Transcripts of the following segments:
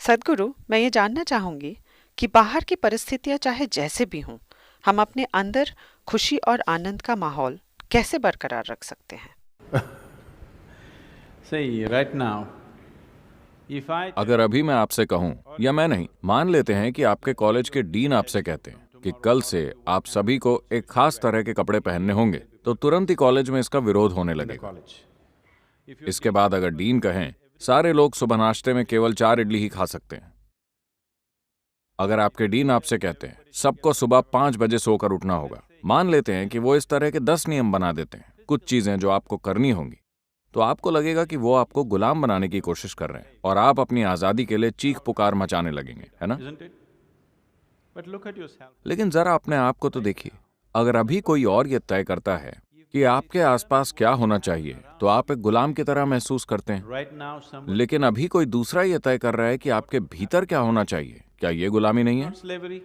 सद्गुरु, मैं ये जानना चाहूंगी कि बाहर की परिस्थितियां चाहे जैसे भी हों, हम अपने अंदर खुशी और आनंद का माहौल कैसे बरकरार रख सकते हैं? See, right now, if I tell अगर अभी मैं आपसे कहूं, या मैं नहीं, मान लेते हैं कि आपके कॉलेज के डीन आपसे कहते हैं कि कल से आप सभी को एक खास तरह के कपड़े पहनने होंगे, तो तुरंत ही कॉलेज में इसका विरोध होने in the लगेगा। college, इसके बाद अगर डीन कहें सारे लोग सुबह नाश्ते में केवल 4 इडली ही खा सकते हैं। अगर आपके डीन आपसे कहते हैं सबको सुबह 5 बजे सोकर उठना होगा, मान लेते हैं कि वो इस तरह के 10 नियम बना देते हैं, कुछ चीजें जो आपको करनी होंगी, तो आपको लगेगा कि वो आपको गुलाम बनाने की कोशिश कर रहे हैं और आप अपनी आजादी के लिए चीख पुकार मचाने लगेंगे, है ना? isn't it? But look at yourself. लेकिन जरा अपने आप को तो देखिए। अगर अभी कोई और ये तय करता है कि आपके आसपास क्या होना चाहिए, तो आप एक गुलाम की तरह महसूस करते हैं। Right now, somebody लेकिन अभी कोई दूसरा ये तय कर रहा है कि आपके भीतर क्या होना चाहिए, क्या ये गुलामी नहीं है? not slavery.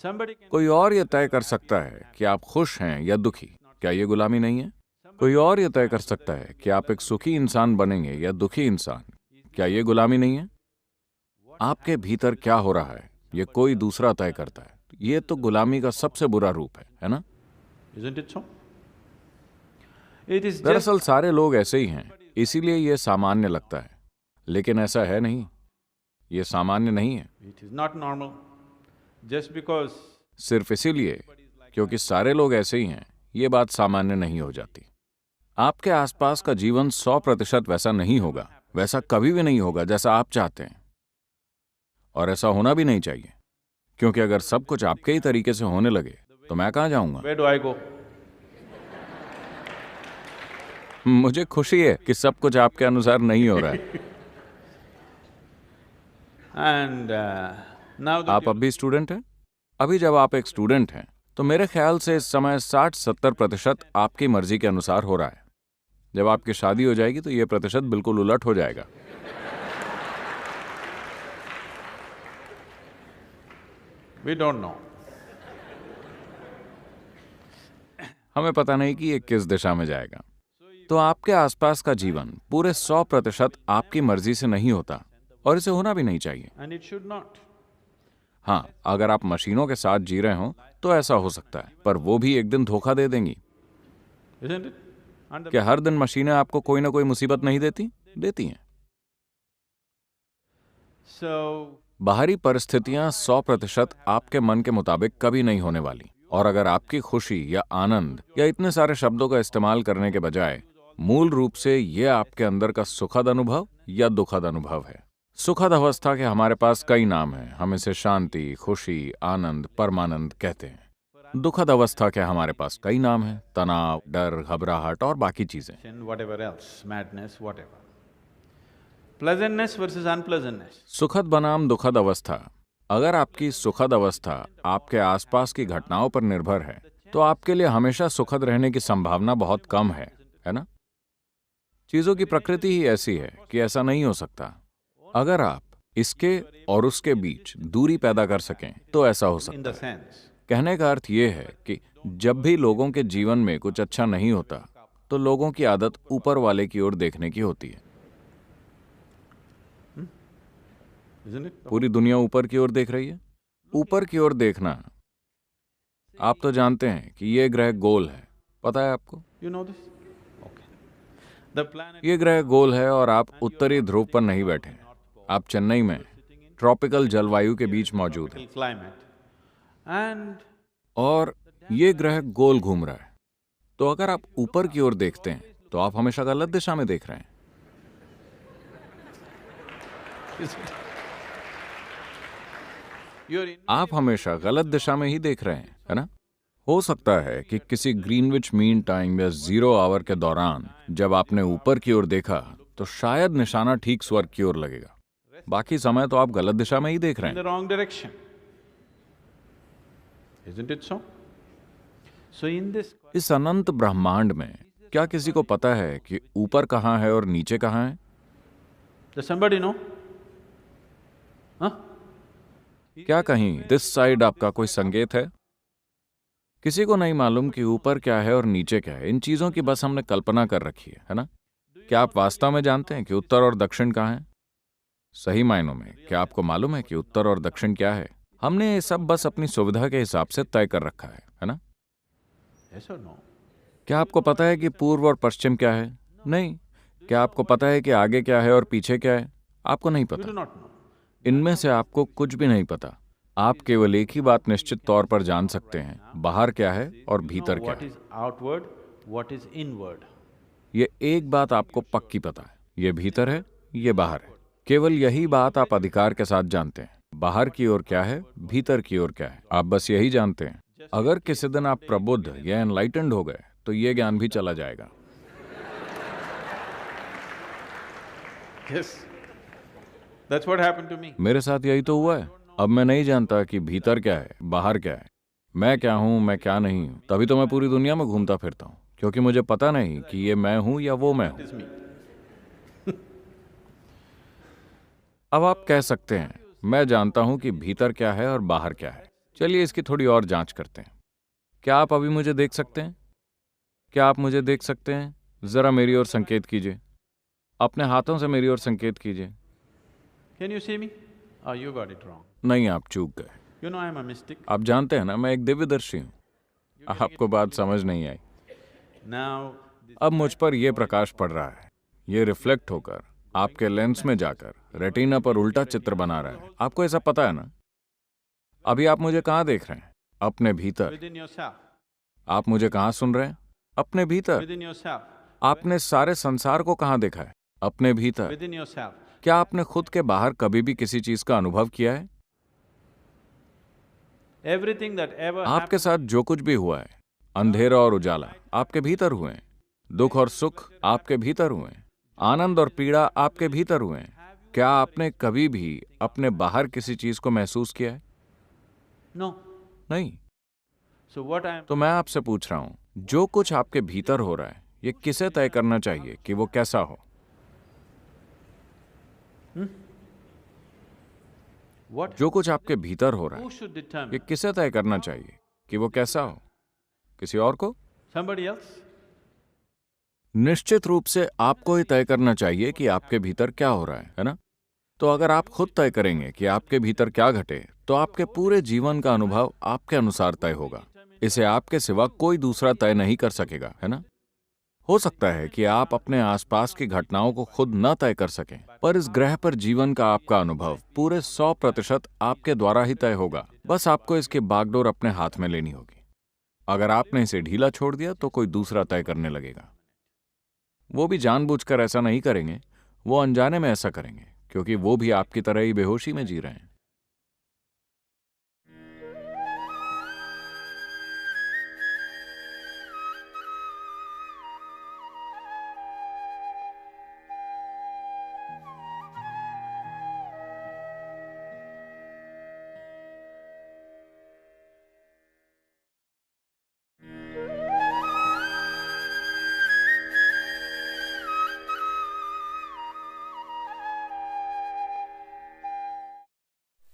Somebody can कोई और ये तय कर सकता है कि आप खुश हैं या दुखी, क्या ये गुलामी नहीं है? कोई और ये तय कर सकता है कि आप एक सुखी इंसान बनेंगे या दुखी इंसान, क्या ये गुलामी नहीं है? आपके भीतर क्या हो रहा है, ये कोई दूसरा तय करता है। ये तो गुलामी का सबसे बुरा रूप है ना? isn't it so? It is just दरअसल सारे लोग ऐसे ही हैं, इसीलिए ये सामान्य लगता है, लेकिन ऐसा है नहीं, ये सामान्य नहीं है। it is not normal. Just because सिर्फ इसीलिए क्योंकि सारे लोग ऐसे ही हैं, ये बात सामान्य नहीं हो जाती। आपके आसपास का जीवन 100% वैसा नहीं होगा, वैसा कभी भी नहीं होगा जैसा आप चाहते हैं, और ऐसा होना भी नहीं चाहिए, क्योंकि अगर सब कुछ आपके ही तरीके से होने लगे तो मैं कहाँ जाऊंगा? where do I go? मुझे खुशी है कि सब कुछ आपके अनुसार नहीं हो रहा है। And now that आप अब भी स्टूडेंट हैं? अभी जब आप एक स्टूडेंट हैं तो मेरे ख्याल से इस समय 60-70% आपकी मर्जी के अनुसार हो रहा है। जब आपकी शादी हो जाएगी तो ये प्रतिशत बिल्कुल उलट हो जाएगा। we don't know. हमें पता नहीं कि ये किस दिशा में जाएगा। तो आपके आसपास का जीवन पूरे 100% आपकी मर्जी से नहीं होता, और इसे होना भी नहीं चाहिए। And it should not. हाँ, अगर आप मशीनों के साथ जी रहे हों तो ऐसा हो सकता है, पर वो भी एक दिन धोखा दे देंगी। Isn't it? And the क्या हर दिन मशीनें आपको कोई ना कोई मुसीबत नहीं देती? देती हैं। so बाहरी परिस्थितियां 100% आपके मन के मुताबिक कभी नहीं होने वाली, और अगर आपकी खुशी या आनंद या इतने सारे शब्दों का इस्तेमाल करने के बजाय मूल रूप से ये आपके अंदर का सुखद अनुभव या दुखद अनुभव है। सुखद अवस्था के हमारे पास कई नाम हैं, हम इसे शांति, खुशी, आनंद, परमानंद कहते हैं। दुखद अवस्था के हमारे पास कई नाम हैं, तनाव, डर, घबराहट और बाकी चीजें। and whatever else, madness, whatever. Pleasantness versus unpleasantness. सुखद बनाम दुखद अवस्था। अगर आपकी सुखद अवस्था आपके आसपास की घटनाओं पर निर्भर है, तो आपके लिए हमेशा सुखद रहने की संभावना बहुत कम है ना? चीजों की प्रकृति ही ऐसी है कि ऐसा नहीं हो सकता। अगर आप इसके और उसके बीच दूरी पैदा कर सकें तो ऐसा हो In सकता the है। sense, कहने का अर्थ ये है कि जब भी लोगों के जीवन में कुछ अच्छा नहीं होता, तो लोगों की आदत ऊपर वाले की ओर देखने की होती है। isn't it? पूरी दुनिया ऊपर की ओर देख रही है। ऊपर की ओर देखना, आप तो जानते हैं कि ये ग्रह गोल है, पता है आपको? You know this? Okay. The planet ये ग्रह गोल है और आप उत्तरी ध्रुव पर नहीं बैठे हैं। आप चेन्नई में ट्रॉपिकल जलवायु के बीच मौजूद हैं, climate. And और ये ग्रह गोल घूम रहा है। तो अगर आप ऊपर की ओर देखते हैं तो आप हमेशा गलत दिशा में देख रहे हैं। you're in आप हमेशा गलत दिशा में ही देख रहे हैं, है ना? हो सकता है कि किसी ग्रीनविच मीन टाइम या 0 आवर के दौरान जब आपने ऊपर की ओर देखा तो शायद निशाना ठीक स्वर्ग की ओर लगेगा। बाकी समय तो आप गलत दिशा में ही देख रहे in हैं। the wrong direction. Isn't it so? So in this, इस अनंत ब्रह्मांड में क्या किसी को पता है कि ऊपर कहाँ है और नीचे कहाँ है? does somebody know? Huh? क्या कहीं दिस साइड आपका कोई संकेत है? किसी को नहीं मालूम कि ऊपर क्या है और नीचे क्या है। इन चीजों की बस हमने कल्पना कर रखी है ना? क्या आप वास्तव में जानते हैं कि उत्तर और दक्षिण कहाँ है? सही मायनों में क्या आपको मालूम है कि उत्तर और दक्षिण क्या है? हमने ये सब बस अपनी सुविधा के हिसाब से तय कर रखा है ना? Yes or no? क्या आपको पता है कि पूर्व और पश्चिम क्या है? नहीं। क्या आपको पता है कि आगे क्या है और पीछे क्या है? आपको नहीं You do पता। not know. इनमें से आपको कुछ भी नहीं पता। आप केवल एक ही बात निश्चित तौर पर जान सकते हैं, बाहर क्या है और You know भीतर क्या what है। is outward, what is inward. ये एक बात आपको पक्की पता है, ये भीतर है, ये बाहर है। केवल यही बात आप अधिकार के साथ जानते हैं। बाहर की ओर क्या है, भीतर की ओर क्या है, आप बस यही जानते हैं। अगर किसी दिन आप प्रबुद्ध या एनलाइटेंड हो गए तो ये ज्ञान भी चला जाएगा। Yes. That's what happened to me. मेरे साथ यही तो हुआ है। अब मैं नहीं जानता कि भीतर क्या है, बाहर क्या है, मैं क्या हूं, मैं क्या नहीं हूं। तभी तो मैं पूरी दुनिया में घूमता फिरता हूं, क्योंकि मुझे पता नहीं कि ये मैं हूं या वो मैं हूं। It is me. अब आप कह सकते हैं, मैं जानता हूं कि भीतर क्या है और बाहर क्या है। चलिए इसकी थोड़ी और जांच करते हैं। क्या आप अभी मुझे देख सकते हैं? क्या आप मुझे देख सकते हैं? जरा मेरी ओर संकेत कीजिए। अपने हाथों से मेरी ओर संकेत कीजिए। Can you see me? Oh, you got it wrong. नहीं, आप चूक गए। You know I'm a mystic. आप जानते हैं ना, मैं एक दिव्यदर्शी हूं। आपको बात समझ नहीं आई। Now, अब मुझ पर यह प्रकाश पड़ रहा है, ये रिफ्लेक्ट होकर आपके लेंस में जाकर रेटिना पर उल्टा चित्र बना रहा है। आपको ऐसा पता है ना? अभी आप मुझे कहाँ देख रहे हैं? अपने भीतर। within yourself, आप मुझे कहाँ सुन रहे हैं? अपने भीतर। within yourself, आपने सारे संसार को कहाँ देखा है? अपने भीतर। within yourself. क्या आपने खुद के बाहर कभी भी किसी चीज का अनुभव किया है? Everything that ever आपके happened, साथ जो कुछ भी हुआ है, अंधेरा और उजाला आपके भीतर हुए हैं, दुख और सुख आपके भीतर हुए हैं, आनंद और पीड़ा आपके भीतर हुए हैं। क्या आपने कभी भी अपने बाहर किसी चीज को महसूस किया है? no. नहीं। So what I'm, तो मैं आपसे पूछ रहा हूं, जो कुछ आपके भीतर हो रहा है, ये किसे तय करना चाहिए कि वो कैसा हो? what, जो कुछ आपके भीतर हो रहा who है, should ये determine? किसे तय करना चाहिए कि वो कैसा हो? किसी और को? Somebody else? निश्चित रूप से आपको ही तय करना चाहिए कि आपके भीतर क्या हो रहा है ना? तो अगर आप खुद तय करेंगे कि आपके भीतर क्या घटे, तो आपके पूरे जीवन का अनुभव आपके अनुसार तय होगा। इसे आपके सिवा कोई दूसरा तय नहीं कर सकेगा, है ना? हो सकता है कि आप अपने आसपास की घटनाओं को खुद न तय कर सकें, पर इस ग्रह पर जीवन का आपका अनुभव पूरे 100% आपके द्वारा ही तय होगा। बस आपको इसकी बागडोर अपने हाथ में लेनी होगी। अगर आपने इसे ढीला छोड़ दिया तो कोई दूसरा तय करने लगेगा। वो भी जानबूझकर ऐसा नहीं करेंगे, वो अनजाने में ऐसा करेंगे, क्योंकि वो भी आपकी तरह ही बेहोशी में जी रहे हैं।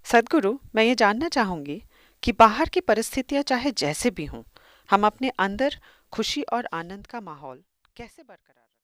सद्गुरु, मैं ये जानना चाहूंगी कि बाहर की परिस्थितियां चाहे जैसे भी हों, हम अपने अंदर खुशी और आनंद का माहौल कैसे बरकरार रख